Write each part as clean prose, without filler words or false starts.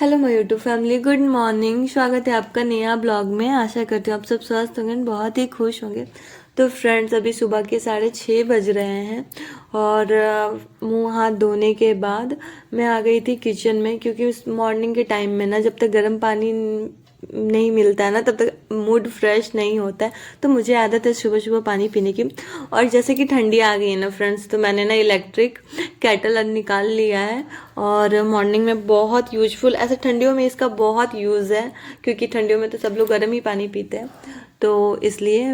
Hello my YouTube family, good morning. स्वागत है आपका नया ब्लॉग में। आशा करती हूँ आप सब स्वस्थ होंगे, बहुत ही खुश होंगे। तो फ्रेंड्स, अभी सुबह के 6:30 बज रहे हैं और मुंह हाथ धोने के बाद मैं आ गई थी किचन में, क्योंकि उस मॉर्निंग के टाइम में ना, जब तक गर्म पानी नहीं मिलता है ना, तब तक मूड फ्रेश नहीं होता है। तो मुझे आदत है सुबह सुबह पानी पीने की। और जैसे कि ठंडी आ गई है ना फ्रेंड्स, तो मैंने ना इलेक्ट्रिक केटल निकाल लिया है और मॉर्निंग में बहुत यूजफुल, ऐसे ठंडियों में इसका बहुत यूज़ है, क्योंकि ठंडियों में तो सब लोग गर्म ही पानी पीते हैं। तो इसलिए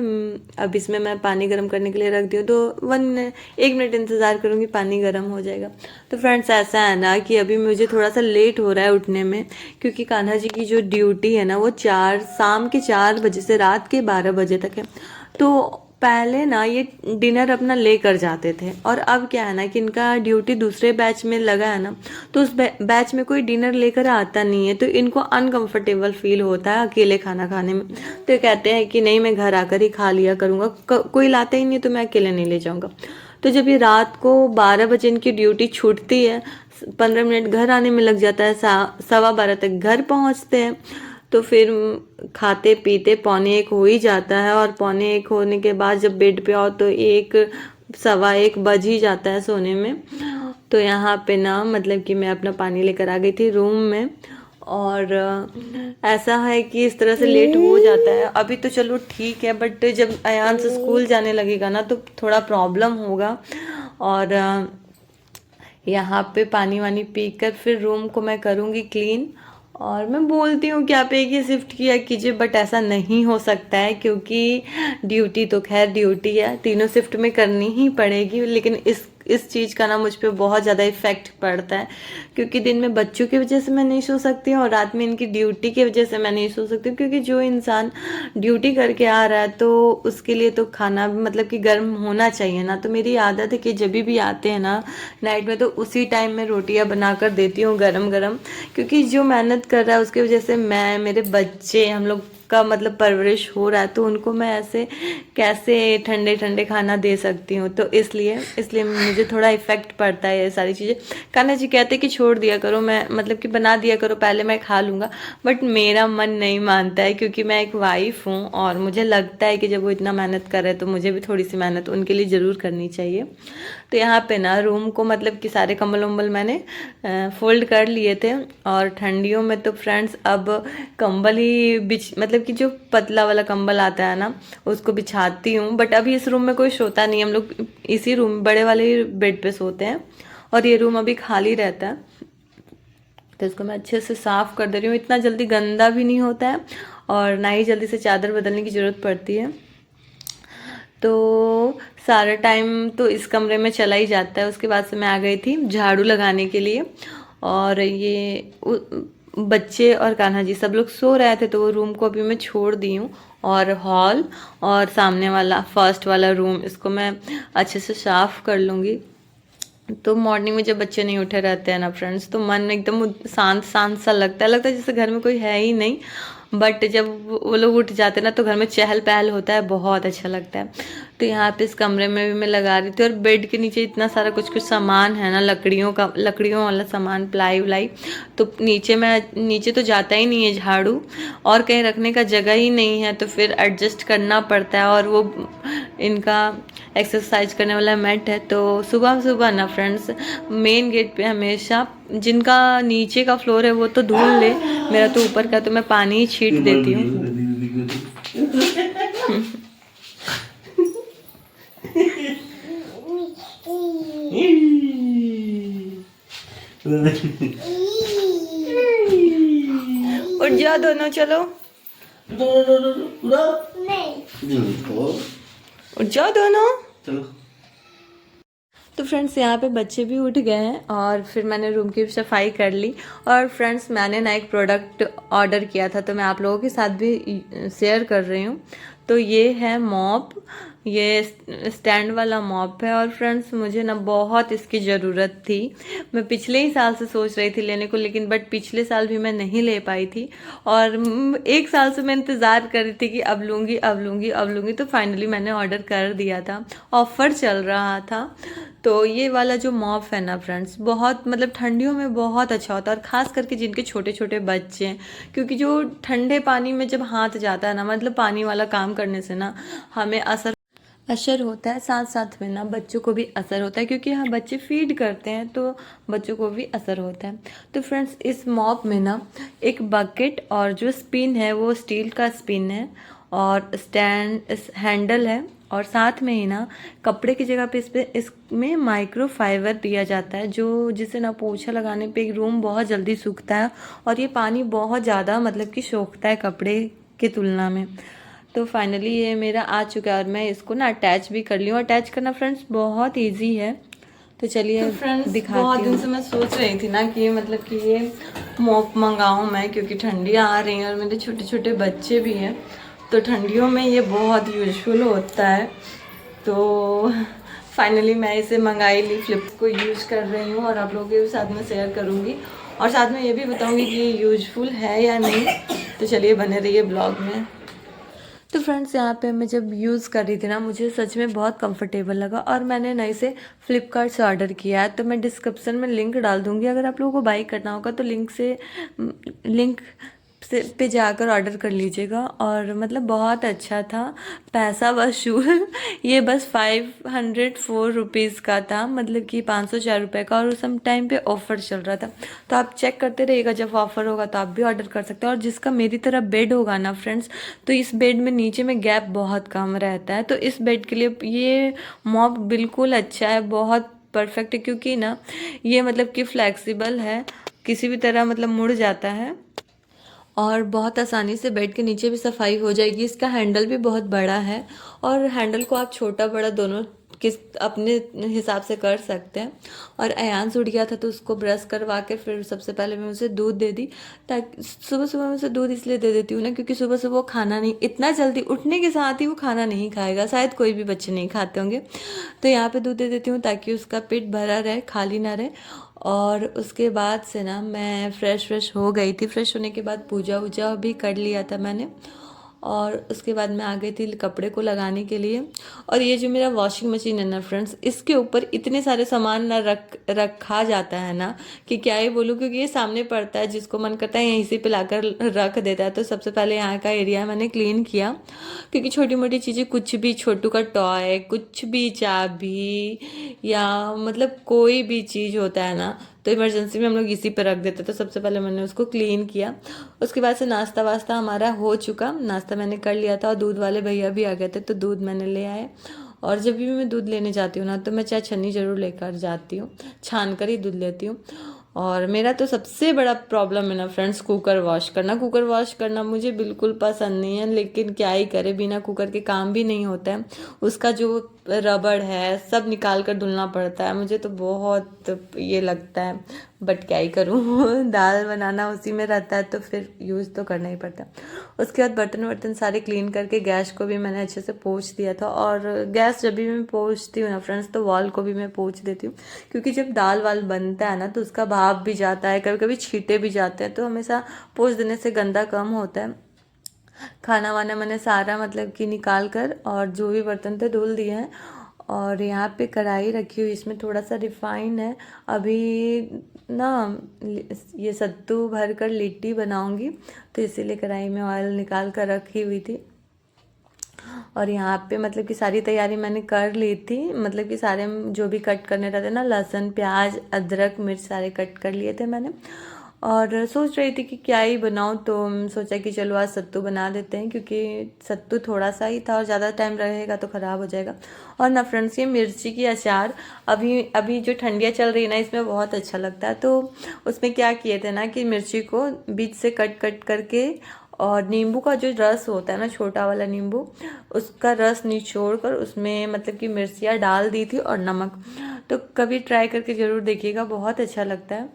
अब इसमें मैं पानी गर्म करने के लिए रख दी हूँ। तो 1 मिनट इंतज़ार करूँगी, पानी गर्म हो जाएगा। तो फ्रेंड्स, ऐसा है ना कि अभी मुझे थोड़ा सा लेट हो रहा है उठने में, क्योंकि कान्हा जी की जो ड्यूटी है ना, वो शाम के 4 बजे से रात के 12 बजे तक है। तो पहले ना ये डिनर अपना लेकर जाते थे, और अब क्या है ना कि इनका ड्यूटी दूसरे बैच में लगा है ना, तो उस बैच में कोई डिनर लेकर आता नहीं है, तो इनको अनकंफर्टेबल फील होता है अकेले खाना खाने में। तो ये कहते हैं कि नहीं, मैं घर आकर ही खा लिया करूँगा, कोई लाता ही नहीं तो मैं अकेले नहीं ले जाऊँगा। तो जब ये रात को 12 बजे इनकी ड्यूटी छूटती है, 15 मिनट घर आने में लग जाता है, 12:15 तक घर पहुँचते हैं। तो फिर खाते पीते 1:45 हो ही जाता है, और 1:45 होने के बाद जब बेड पे आओ तो 1, 1:15 बज ही जाता है सोने में। तो यहाँ पे ना, मतलब कि मैं अपना पानी लेकर आ गई थी रूम में, और ऐसा है कि इस तरह से लेट हो जाता है। अभी तो चलो ठीक है, बट जब अयान से स्कूल जाने लगेगा ना, तो थोड़ा प्रॉब्लम होगा। और यहाँ पे पानी वानी पीकर फिर रूम को मैं करूँगी क्लीन। और मैं बोलती हूँ कि आप एक ही शिफ्ट किया कीजिए, बट ऐसा नहीं हो सकता है, क्योंकि ड्यूटी तो खैर ड्यूटी है, तीनों शिफ्ट में करनी ही पड़ेगी। लेकिन इस चीज़ का ना मुझ पे बहुत ज़्यादा इफेक्ट पड़ता है, क्योंकि दिन में बच्चों की वजह से मैं नहीं सो सकती हूँ, और रात में इनकी ड्यूटी की वजह से मैं नहीं सो सकती हूँ। क्योंकि जो इंसान ड्यूटी करके आ रहा है, तो उसके लिए तो खाना मतलब कि गर्म होना चाहिए ना। तो मेरी आदत है कि जब भी आते हैं ना नाइट में, तो उसी टाइम में रोटियां बनाकर देती हूँ गरम गरम, क्योंकि जो मेहनत कर रहा है उसकी वजह से मैं, मेरे बच्चे, हम लोग का मतलब परवरिश हो रहा है, तो उनको मैं ऐसे कैसे ठंडे ठंडे खाना दे सकती हूँ। तो इसलिए इसलिए मुझे थोड़ा इफेक्ट पड़ता है ये सारी चीज़ें। कान्हा जी कहते कि छोड़ दिया करो, मैं मतलब कि बना दिया करो, पहले मैं खा लूँगा, बट मेरा मन नहीं मानता है, क्योंकि मैं एक वाइफ हूँ, और मुझे लगता है कि जब वो इतना मेहनत कर रहे हैं, तो मुझे भी थोड़ी सी मेहनत उनके लिए ज़रूर करनी चाहिए। तो यहाँ पे ना रूम को मतलब कि सारे कंबल उम्बल मैंने फोल्ड कर लिए थे। और ठंडियों में तो फ्रेंड्स अब कंबल ही मतलब कि जो पतला वाला कंबल आता है ना, उसको बिछाती हूँ। बट अभी इस रूम में कोई सोता नहीं, हम लोग इसी रूम बड़े वाले ही बेड पे सोते हैं, और ये रूम अभी खाली रहता है। तो इसको मैं अच्छे से साफ कर दे रही हूँ। इतना जल्दी गंदा भी नहीं होता है, और ना ही जल्दी से चादर बदलने की ज़रूरत पड़ती है। तो सारा टाइम तो इस कमरे में चला ही जाता है। उसके बाद से मैं आ गई थी झाड़ू लगाने के लिए, और ये बच्चे और कान्हा जी सब लोग सो रहे थे, तो वो रूम को अभी मैं छोड़ दी हूँ। और हॉल और सामने वाला फर्स्ट वाला रूम, इसको मैं अच्छे से साफ कर लूँगी। तो मॉर्निंग में जब बच्चे नहीं उठे रहते हैं ना फ्रेंड्स, तो मन एकदम शांत शांत सा लगता है जैसे घर में कोई है ही नहीं। बट जब वो लोग उठ जाते हैं ना, तो घर में चहल पहल होता है, बहुत अच्छा लगता है। तो यहाँ पे इस कमरे में भी मैं लगा रही थी, और बेड के नीचे इतना सारा कुछ कुछ सामान है ना, लकड़ियों वाला सामान, प्लाई व्लाई। तो नीचे तो जाता ही नहीं है झाड़ू, और कहीं रखने का जगह ही नहीं है, तो फिर एडजस्ट करना पड़ता है। और वो इनका एक्सरसाइज करने वाला मैट है। तो सुबह सुबह ना फ्रेंड्स, मेन गेट पे हमेशा, जिनका नीचे का फ्लोर है वो तो धुल ले, मेरा तो ऊपर का, तो मैं पानी ही छीट देती हूँ। उठ जाओ दोनों, चलो उठ जाओ दोनों। तो फ्रेंड्स, यहाँ पे बच्चे भी उठ गए हैं, और फिर मैंने रूम की सफाई कर ली। और फ्रेंड्स, मैंने ना एक प्रोडक्ट ऑर्डर किया था, तो मैं आप लोगों के साथ भी शेयर कर रही हूँ। तो ये है मॉप, ये स्टैंड वाला मॉप है। और फ्रेंड्स मुझे ना बहुत इसकी ज़रूरत थी। मैं पिछले ही साल से सोच रही थी लेने को, लेकिन बट पिछले साल भी मैं नहीं ले पाई थी। और 1 साल से मैं इंतज़ार कर रही थी कि अब लूँगी अब लूँगी अब लूँगी। तो फाइनली मैंने ऑर्डर कर दिया था, ऑफ़र चल रहा था। तो ये वाला जो मॉप है ना फ्रेंड्स, बहुत मतलब ठंडियों में बहुत अच्छा होता है। और ख़ास करके जिनके छोटे छोटे बच्चे हैं, क्योंकि जो ठंडे पानी में जब हाथ जाता है ना, मतलब पानी वाला काम करने से ना हमें असर होता है, साथ साथ में ना बच्चों को भी असर होता है, क्योंकि हाँ बच्चे फीड करते हैं तो बच्चों को भी असर होता है। तो फ्रेंड्स इस मॉप में ना एक बकेट और जो स्पिन है वो स्टील का स्पिन है, और स्टैंड हैंडल है, और साथ में ही ना कपड़े की जगह पे इसमें माइक्रो फाइबर दिया जाता है, जो जिसे ना पोछा लगाने पे एक रूम बहुत जल्दी सूखता है। और ये पानी बहुत ज़्यादा मतलब कि सोखता है कपड़े की तुलना में। तो फाइनली ये मेरा आ चुका है, और मैं इसको ना अटैच भी कर ली हूँ। अटैच करना फ्रेंड्स बहुत इजी है। तो चलिए तो फ्रेंड्स दिखाती हूँ। बहुत दिन से मैं सोच रही थी ना कि मतलब कि ये मॉप मंगाऊँ मैं, क्योंकि ठंडियाँ आ रही हैं और मेरे छोटे छोटे बच्चे भी हैं, तो ठंडियों में ये बहुत यूजफुल होता है। तो फाइनली मैं इसे मंगाई ली, फ्लिप को यूज़ कर रही हूँ, और आप लोगों के साथ में शेयर करूँगी, और साथ में ये भी बताऊँगी कि ये यूजफुल है या नहीं। तो चलिए बने रहिए ब्लॉग में। तो फ्रेंड्स यहाँ पे मैं जब यूज़ कर रही थी ना, मुझे सच में बहुत कंफर्टेबल लगा, और मैंने ना इसे फ्लिपकार्ट से ऑर्डर किया है। तो मैं डिस्क्रिप्शन में लिंक डाल दूँगी, अगर आप लोगों को बाई करना होगा तो लिंक से पे जाकर ऑर्डर कर लीजिएगा। और मतलब बहुत अच्छा था, पैसा वसूल। ये बस 504 रुपीज़ का था, मतलब कि 504 रुपये का, और उस टाइम पे ऑफ़र चल रहा था। तो आप चेक करते रहिएगा, जब ऑफ़र होगा तो आप भी ऑर्डर कर सकते हैं। और जिसका मेरी तरह बेड होगा ना फ्रेंड्स, तो इस बेड में नीचे में गैप बहुत कम रहता है, तो इस बेड के लिए ये मॉप बिल्कुल अच्छा है, बहुत परफेक्ट है। क्योंकि ना ये मतलब कि फ्लेक्सिबल है, किसी भी तरह मतलब मुड़ जाता है, और बहुत आसानी से बेड के नीचे भी सफाई हो जाएगी। इसका हैंडल भी बहुत बड़ा है, और हैंडल को आप छोटा बड़ा दोनों किस अपने हिसाब से कर सकते हैं। और अयान उठ गया था तो उसको ब्रश करवा के फिर सबसे पहले मैं उसे दूध दे दी, ताकि सुबह सुबह मैं उसे दूध इसलिए दे देती हूँ ना, क्योंकि सुबह सुबह वो खाना नहीं, इतना जल्दी उठने के साथ ही वो खाना नहीं खाएगा, शायद कोई भी बच्चे नहीं खाते होंगे। तो यहाँ पे दूध दे देती हूँ ताकि उसका पेट भरा रहे, खाली ना रहे। और उसके बाद से ना मैं फ्रेश हो गई थी। फ्रेश होने के बाद पूजा वूजा भी कर लिया था मैंने, और उसके बाद मैं आ गई थी कपड़े को लगाने के लिए। और ये जो मेरा वॉशिंग मशीन है ना फ्रेंड्स, इसके ऊपर इतने सारे सामान ना रखा जाता है ना कि क्या ही बोलूँ, क्योंकि ये सामने पड़ता है, जिसको मन करता है यहीं से पे लाकर रख देता है। तो सबसे पहले यहाँ का एरिया मैंने क्लीन किया, क्योंकि छोटी मोटी चीज़ें, कुछ भी छोटू का टॉय, कुछ भी चाबी, या मतलब कोई भी चीज़ होता है ना, तो इमरजेंसी में हम लोग इसी पर रख देते। तो सबसे पहले मैंने उसको क्लीन किया। उसके बाद से नाश्ता वास्ता हमारा हो चुका, नाश्ता मैंने कर लिया था, और दूध वाले भैया भी आ गए थे तो दूध मैंने ले आए। और जब भी मैं दूध लेने जाती हूँ ना, तो मैं चाय छन्नी ज़रूर लेकर जाती हूँ, छान कर ही दूध लेती हूँ। और मेरा तो सबसे बड़ा प्रॉब्लम है ना फ्रेंड्स, कुकर वॉश करना। कुकर वॉश करना मुझे बिल्कुल पसंद नहीं है, लेकिन क्या ही करे, बिना कुकर के काम भी नहीं होता है। उसका जो रबड़ है सब निकाल कर धुलना पड़ता है, मुझे तो बहुत ये लगता है, बट क्या ही करूँ। दाल बनाना उसी में रहता है, तो फिर यूज़ तो करना ही पड़ता है। उसके बाद बर्तन वर्तन सारे क्लीन करके गैस को भी मैंने अच्छे से पोंछ दिया था। और गैस जब भी मैं पोंछती हूँ ना फ्रेंड्स, तो वॉल को भी मैं पोंछ देती हूँ, क्योंकि जब दाल वाल बनता है ना तो उसका भाप भी जाता है, कभी कभी छींटे भी जाते हैं, तो हमेशा पोंछ देने से गंदा कम होता है। खाना वाना मैंने सारा मतलब कि निकाल कर, और जो भी बर्तन थे धुल दिए हैं। और यहाँ पे कढ़ाई रखी हुई, इसमें थोड़ा सा रिफाइन है। अभी ना ये सत्तू भर कर लिट्टी बनाऊंगी, तो इसीलिए कढ़ाई में ऑयल निकाल कर रखी हुई थी। और यहाँ पे मतलब कि सारी तैयारी मैंने कर ली थी, मतलब कि सारे जो भी कट करने रहते ना, लहसुन प्याज अदरक मिर्च सारे कट कर लिए थे मैंने। और सोच रही थी कि क्या ही बनाऊँ, तो सोचा कि चलो आज सत्तू बना देते हैं, क्योंकि सत्तू थोड़ा सा ही था और ज़्यादा टाइम रहेगा तो ख़राब हो जाएगा। और ना फ्रेंड्स, ये मिर्ची की अचार अभी अभी जो ठंडियाँ चल रही है ना, इसमें बहुत अच्छा लगता है। तो उसमें क्या किए थे ना कि मिर्ची को बीच से कट कट करके, और नींबू का जो रस होता है ना, छोटा वाला नींबू, उसका रस निचोड़ कर उसमें मतलब कि मिर्चियाँ डाल दी थी, और नमक। तो कभी ट्राई करके ज़रूर देखिएगा, बहुत अच्छा लगता है।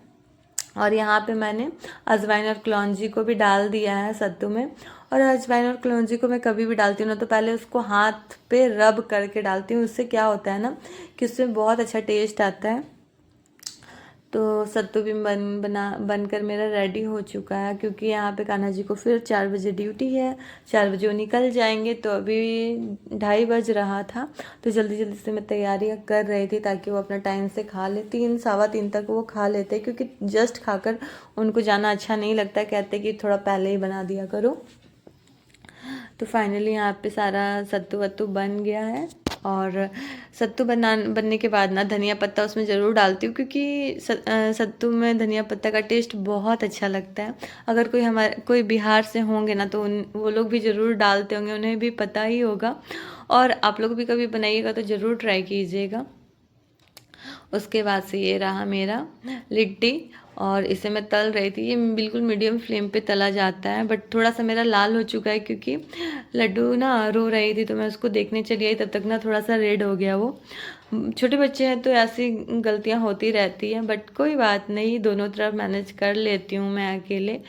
और यहाँ पे मैंने अजवाइन और कलौंजी को भी डाल दिया है सत्तू में। और अजवाइन और कलौंजी को मैं कभी भी डालती हूँ ना तो पहले उसको हाथ पे रब करके डालती हूँ। उससे क्या होता है ना कि उसमें बहुत अच्छा टेस्ट आता है। तो सत्तू भी बनकर मेरा रेडी हो चुका है, क्योंकि यहाँ पे कान्हा जी को फिर 4 बजे ड्यूटी है, 4 बजे वो निकल जाएंगे। तो अभी 2:30 बज रहा था, तो जल्दी जल्दी से मैं तैयारियाँ कर रही थी ताकि वो अपना टाइम से खा ले। 3 सवा 3 तक वो खा लेते, क्योंकि जस्ट खाकर उनको जाना अच्छा नहीं लगता, कहते कि थोड़ा पहले ही बना दिया करो। तो फाइनली यहाँ पे सारा सत्तू वत्तू बन गया है। और सत्तू बनने के बाद ना धनिया पत्ता उसमें ज़रूर डालती हूँ, क्योंकि सत्तू में धनिया पत्ता का टेस्ट बहुत अच्छा लगता है। अगर कोई बिहार से होंगे ना तो वो लोग भी ज़रूर डालते होंगे, उन्हें भी पता ही होगा। और आप लोग भी कभी बनाइएगा तो ज़रूर ट्राई कीजिएगा। उसके बाद से ये रहा मेरा लिट्टी, और इसे मैं तल रही थी। ये बिल्कुल मीडियम फ्लेम पे तला जाता है, बट थोड़ा सा मेरा लाल हो चुका है क्योंकि लड्डू ना रो रही थी, तो मैं उसको देखने चली आई, तब तक ना थोड़ा सा रेड हो गया वो। छोटे बच्चे हैं तो ऐसी गलतियां होती रहती हैं, बट कोई बात नहीं, दोनों तरफ मैनेज कर लेती हूँ मैं अकेले।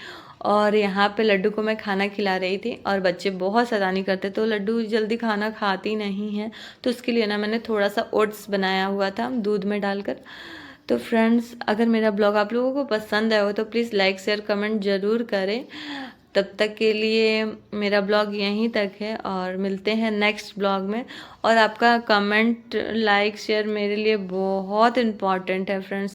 और यहाँ पे लड्डू को मैं खाना खिला रही थी, और बच्चे बहुत शैतानी करते तो लड्डू जल्दी खाना खाती नहीं है। तो उसके लिए ना मैंने थोड़ा सा ओट्स बनाया हुआ था दूध में डालकर। तो फ्रेंड्स, अगर मेरा ब्लॉग आप लोगों को पसंद आया हो तो प्लीज़ लाइक शेयर कमेंट ज़रूर करें। तब तक के लिए मेरा ब्लॉग यहीं तक है, और मिलते हैं नेक्स्ट ब्लॉग में। और आपका कमेंट लाइक शेयर मेरे लिए बहुत इम्पॉर्टेंट है फ्रेंड्स।